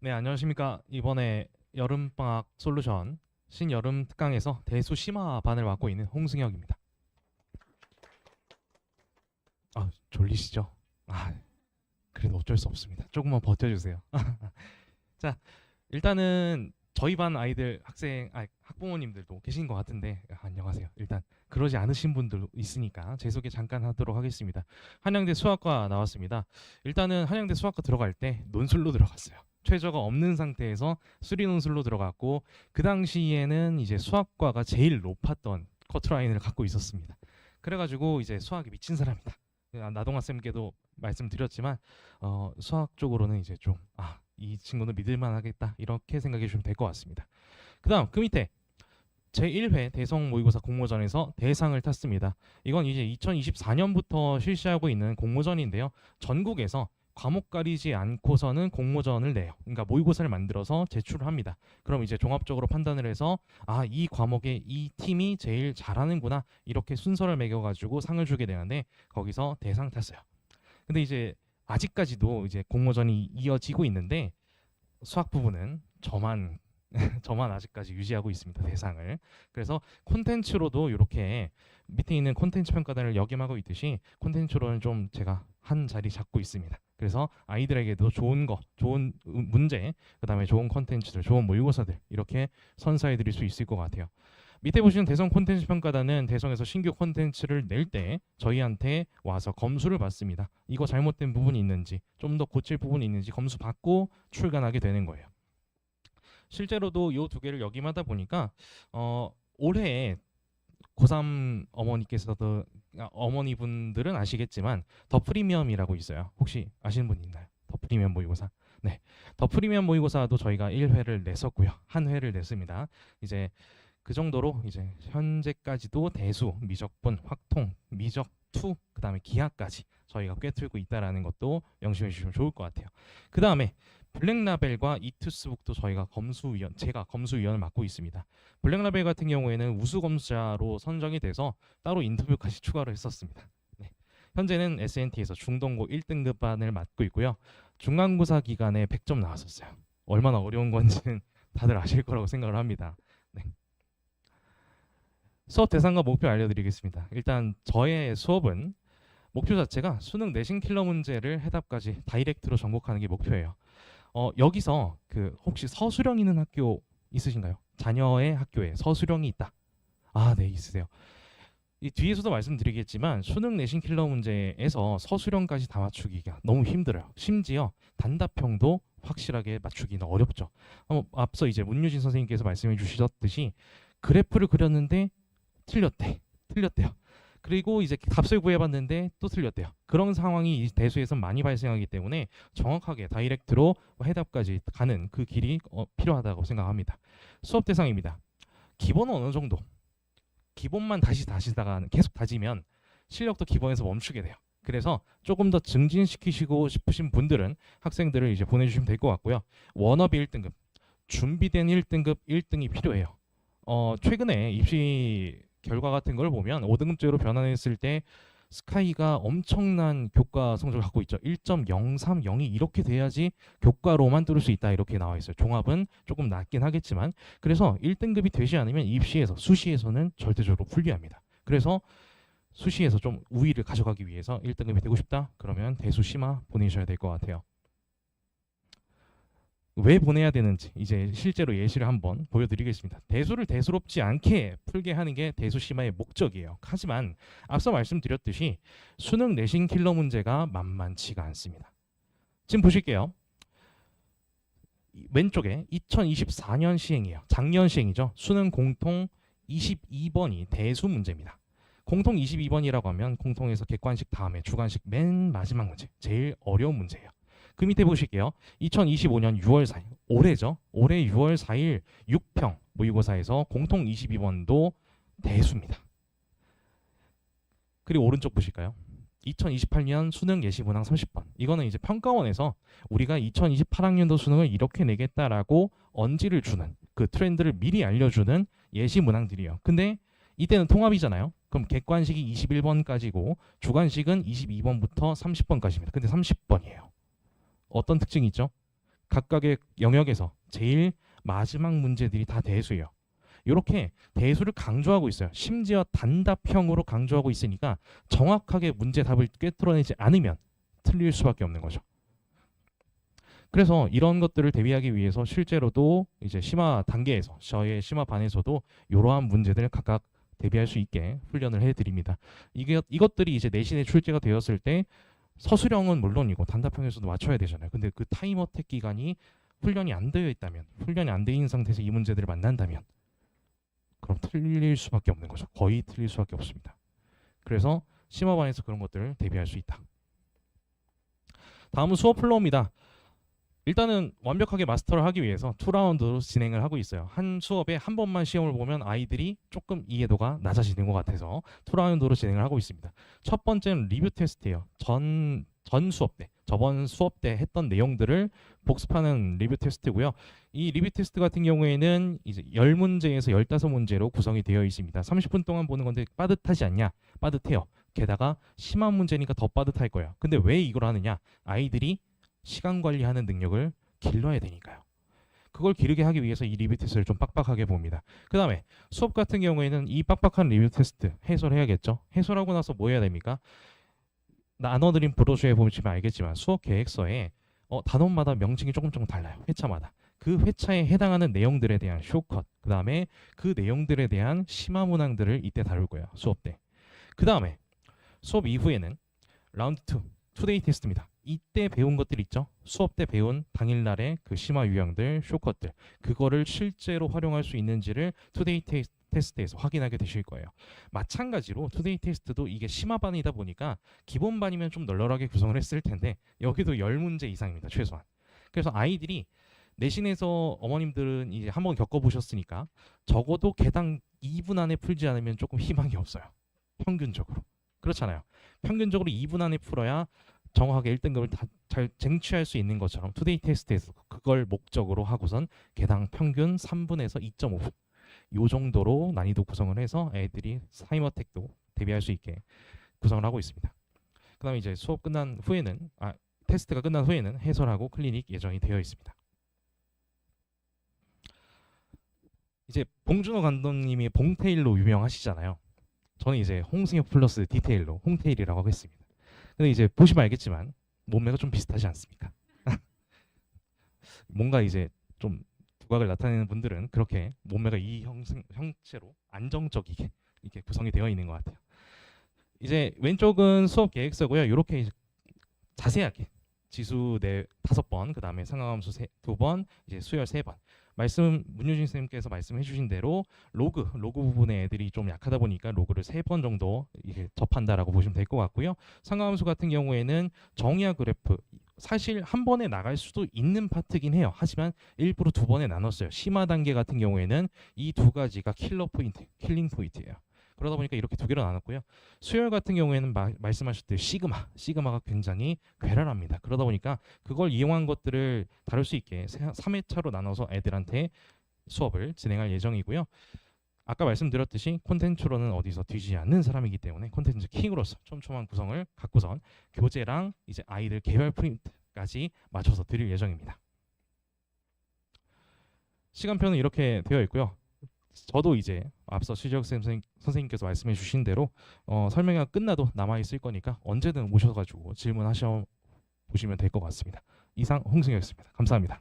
네, 안녕하십니까. 이번에 여름방학 솔루션 신여름 특강에서 대수 심화반을 맡고 있는 홍승혁입니다. 아, 졸리시죠? 아, 그래도 어쩔 수 없습니다. 조금만 버텨주세요. 자, 일단은 저희 반 아이들 학부모님들도 계신 것 같은데 안녕하세요. 일단 그러지 않으신 분들 있으니까 제 소개 잠깐 하도록 하겠습니다. 한양대 수학과 나왔습니다. 일단은 한양대 수학과 들어갈 때 논술로 들어갔어요. 최저가 없는 상태에서 수리 논술로 들어갔고 그 당시에는 이제 수학과가 제일 높았던 커트라인을 갖고 있었습니다. 그래가지고 이제 수학에 미친 사람이다. 나동아 쌤께도 말씀드렸지만 수학 쪽으로는 이제 좀 이 친구는 믿을만하겠다 이렇게 생각해 주시면 될 것 같습니다. 그다음 그 밑에 제1회 대성 모의고사 공모전에서 대상을 탔습니다. 이건 이제 2024년부터 실시하고 있는 공모전인데요. 전국에서 과목 가리지 않고서는 공모전을 내요. 그러니까 모의고사를 만들어서 제출을 합니다. 그럼 이제 종합적으로 판단을 해서 이 과목에 이 팀이 제일 잘하는구나 이렇게 순서를 매겨가지고 상을 주게 되는데 거기서 대상 탔어요. 근데 이제 아직까지도 이제 공모전이 이어지고 있는데 수학 부분은 저만 저만 아직까지 유지하고 있습니다. 대상을. 그래서 콘텐츠로도 이렇게 밑에 있는 콘텐츠 평가단을 역임하고 있듯이 콘텐츠로는 좀 제가 한 자리 잡고 있습니다. 그래서 아이들에게도 좋은 거, 좋은 문제, 그다음에 좋은 콘텐츠들, 좋은 모의고사들 이렇게 선사해 드릴 수 있을 것 같아요. 밑에 보시는 대성 콘텐츠 평가단은 대성에서 신규 콘텐츠를 낼 때 저희한테 와서 검수를 받습니다. 이거 잘못된 부분이 있는지, 좀 더 고칠 부분이 있는지 검수 받고 출간하게 되는 거예요. 실제로도 이 두 개를 역임하다 보니까 올해 고3 어머니께서도 어머니분들은 아시겠지만 더 프리미엄이라고 있어요. 혹시 아시는 분 있나요? 더 프리미엄 모의고사. 네, 더 프리미엄 모의고사도 저희가 1회를 냈었고요. 한 회를 냈습니다. 이제 그 정도로 이제 현재까지도 대수, 미적분, 확통, 미적 2, 그다음에 기하까지 저희가 꿰뚫고 있다라는 것도 명심해 주시면 좋을 것 같아요. 그다음에 블랙라벨과 이투스북도 저희가 제가 검수위원을 맡고 있습니다. 블랙라벨 같은 경우에는 우수 검수자로 선정이 돼서 따로 인터뷰까지 추가로 했었습니다. 네. 현재는 SNT에서 중동고 1등급반을 맡고 있고요. 중간고사 기간에 100점 나왔었어요. 얼마나 어려운 건지는 다들 아실 거라고 생각을 합니다. 네. 수업 대상과 목표 알려드리겠습니다. 일단 저의 수업은 목표 자체가 수능 내신 킬러 문제를 해답까지 다이렉트로 정복하는 게 목표예요. 여기서 혹시 서술형 있는 학교 있으신가요? 자녀의 학교에 서술형이 있다. 네, 있으세요. 이 뒤에서도 말씀드리겠지만 수능 내신 킬러 문제에서 서술형까지 다 맞추기가 너무 힘들어요. 심지어 단답형도 확실하게 맞추기는 어렵죠. 앞서 이제 문유진 선생님께서 말씀해 주셨듯이 그래프를 그렸는데 틀렸대요. 그리고 이제 값을 구해봤는데 또 틀렸대요. 그런 상황이 이 대수에서 많이 발생하기 때문에 정확하게 다이렉트로 해답까지 가는 그 길이 필요하다고 생각합니다. 수업 대상입니다. 기본은 어느 정도, 기본만 다시다가 계속 다지면 실력도 기본에서 멈추게 돼요. 그래서 조금 더 증진시키시고 싶으신 분들은 학생들을 이제 보내주시면 될 것 같고요. 워너비 1등급, 준비된 1등급 1등이 필요해요. 최근에 입시 결과 같은 걸 보면 5등급제로 변환했을 때 스카이가 엄청난 교과 성적을 갖고 있죠. 1.030이 이렇게 돼야지 교과로만 뚫을 수 있다 이렇게 나와 있어요. 종합은 조금 낮긴 하겠지만 그래서 1등급이 되지 않으면 입시에서 수시에서는 절대적으로 불리합니다. 그래서 수시에서 좀 우위를 가져가기 위해서 1등급이 되고 싶다? 그러면 대수 심화 보내셔야 될 것 같아요. 왜 보내야 되는지 이제 실제로 예시를 한번 보여드리겠습니다. 대수를 대수롭지 않게 풀게 하는 게 대수 심화의 목적이에요. 하지만 앞서 말씀드렸듯이 수능 내신 킬러 문제가 만만치가 않습니다. 지금 보실게요. 왼쪽에 2024년 시행이에요. 작년 시행이죠. 수능 공통 22번이 대수 문제입니다. 공통 22번이라고 하면 공통에서 객관식 다음에 주관식 맨 마지막 문제, 제일 어려운 문제예요. 그 밑에 보실게요. 2025년 6월 4일, 올해죠. 올해 6월 4일 6평 모의고사에서 공통 22번도 대수입니다. 그리고 오른쪽 보실까요? 2028년 수능 예시 문항 30번. 이거는 이제 평가원에서 우리가 2028학년도 수능을 이렇게 내겠다라고 언지를 주는 그 트렌드를 미리 알려주는 예시 문항들이에요. 근데 이때는 통합이잖아요. 그럼 객관식이 21번까지고 주관식은 22번부터 30번까지입니다. 근데 30번이에요. 어떤 특징이 있죠? 각각의 영역에서 제일 마지막 문제들이 다 대수예요. 이렇게 대수를 강조하고 있어요. 심지어 단답형으로 강조하고 있으니까 정확하게 문제 답을 꿰뚫어내지 않으면 틀릴 수밖에 없는 거죠. 그래서 이런 것들을 대비하기 위해서 실제로도 이제 심화 단계에서 저의 심화 반에서도 이러한 문제들을 각각 대비할 수 있게 훈련을 해드립니다. 이것들이 이제 내신에 출제가 되었을 때 서술형은 물론이고 단답형에서도 맞춰야 되잖아요. 근데 그 타임어택 기간이 훈련이 안 되어 있다면, 훈련이 안 되어 있는 상태에서 이 문제들을 만난다면 그럼 틀릴 수밖에 없는 거죠. 거의 틀릴 수밖에 없습니다. 그래서 심화반에서 그런 것들을 대비할 수 있다. 다음은 수업 플로우입니다. 일단은 완벽하게 마스터를 하기 위해서 2라운드로 진행을 하고 있어요. 한 수업에 한 번만 시험을 보면 아이들이 조금 이해도가 낮아지는 것 같아서 2라운드로 진행을 하고 있습니다. 첫 번째는 리뷰 테스트예요. 전 수업 때, 저번 수업 때 했던 내용들을 복습하는 리뷰 테스트고요. 이 리뷰 테스트 같은 경우에는 이제 10문제에서 15문제로 구성이 되어 있습니다. 30분 동안 보는 건데 빠듯하지 않냐? 빠듯해요. 게다가 심한 문제니까 더 빠듯할 거예요. 근데 왜 이걸 하느냐? 아이들이 시간 관리하는 능력을 길러야 되니까요. 그걸 기르게 하기 위해서 이 리뷰 테스트를 좀 빡빡하게 봅니다. 그 다음에 수업 같은 경우에는 이 빡빡한 리뷰 테스트 해설해야겠죠. 해설하고 나서 뭐 해야 됩니까? 나눠드린 브로셔에 보시면 알겠지만 수업 계획서에 단원마다 명칭이 조금 달라요. 회차마다. 그 회차에 해당하는 내용들에 대한 쇼컷, 그 다음에 그 내용들에 대한 심화 문항들을 이때 다룰 거예요. 수업 때. 그 다음에 수업 이후에는 라운드 2, 투데이 테스트입니다. 이때 배운 것들 있죠? 수업 때 배운 당일날의 그 심화 유형들, 쇼컷들, 그거를 실제로 활용할 수 있는지를 투데이 테스트에서 확인하게 되실 거예요. 마찬가지로 투데이 테스트도 이게 심화반이다 보니까 기본반이면 좀 널널하게 구성을 했을 텐데 여기도 10문제 이상입니다. 최소한. 그래서 아이들이 내신에서 어머님들은 이제 한번 겪어보셨으니까 적어도 개당 2분 안에 풀지 않으면 조금 희망이 없어요. 평균적으로. 그렇잖아요. 평균적으로 2분 안에 풀어야 정확하게 1등급을 다 잘 쟁취할 수 있는 것처럼 투데이 테스트에서 그걸 목적으로 하고선 개당 평균 3분에서 2.5분 요 정도로 난이도 구성을 해서 애들이 타임어택도 대비할 수 있게 구성을 하고 있습니다. 그 다음에 이제 수업 끝난 후에는 테스트가 끝난 후에는 해설하고 클리닉 예정이 되어 있습니다. 이제 봉준호 감독님이 봉테일로 유명하시잖아요. 저는 이제 홍승혁 플러스 디테일로 홍테일이라고 하겠습니다. 근데 이제 보시면 알겠지만 몸매가 좀 비슷하지 않습니까? 뭔가 이제 좀 두각을 나타내는 분들은 그렇게 몸매가 이 형체로 안정적이게 이렇게 구성이 되어 있는 것 같아요. 이제 왼쪽은 수업 계획서고요. 이렇게 이제 자세하게 지수 5번, 그 다음에 상하함수 2번, 이제 수열 3번. 문유진 선생님께서 말씀해 주신 대로 로그 부분에 애들이 좀 약하다 보니까 로그를 3번 정도 이게 접한다라고 보시면 될 것 같고요. 상하함수 같은 경우에는 정의화 그래프 사실 한 번에 나갈 수도 있는 파트긴 해요. 하지만 일부러 2번에 나눴어요. 심화 단계 같은 경우에는 이 2가지가 킬링 포인트예요. 그러다 보니까 이렇게 2개로 나눴고요. 수열 같은 경우에는 말씀하셨듯이 시그마가 굉장히 괴랄합니다. 그러다 보니까 그걸 이용한 것들을 다룰 수 있게 3회차로 나눠서 애들한테 수업을 진행할 예정이고요. 아까 말씀드렸듯이 콘텐츠로는 어디서 뒤지지 않는 사람이기 때문에 콘텐츠 킹으로서 촘촘한 구성을 갖고선 교재랑 이제 아이들 개별 프린트까지 맞춰서 드릴 예정입니다. 시간표는 이렇게 되어 있고요. 저도 이제 앞서 최지혁 선생님께서 말씀해 주신 대로 설명회가 끝나도 남아있을 거니까 언제든 오셔가지고 질문하셔 보시면 될 것 같습니다. 이상 홍승혁이었습니다. 감사합니다.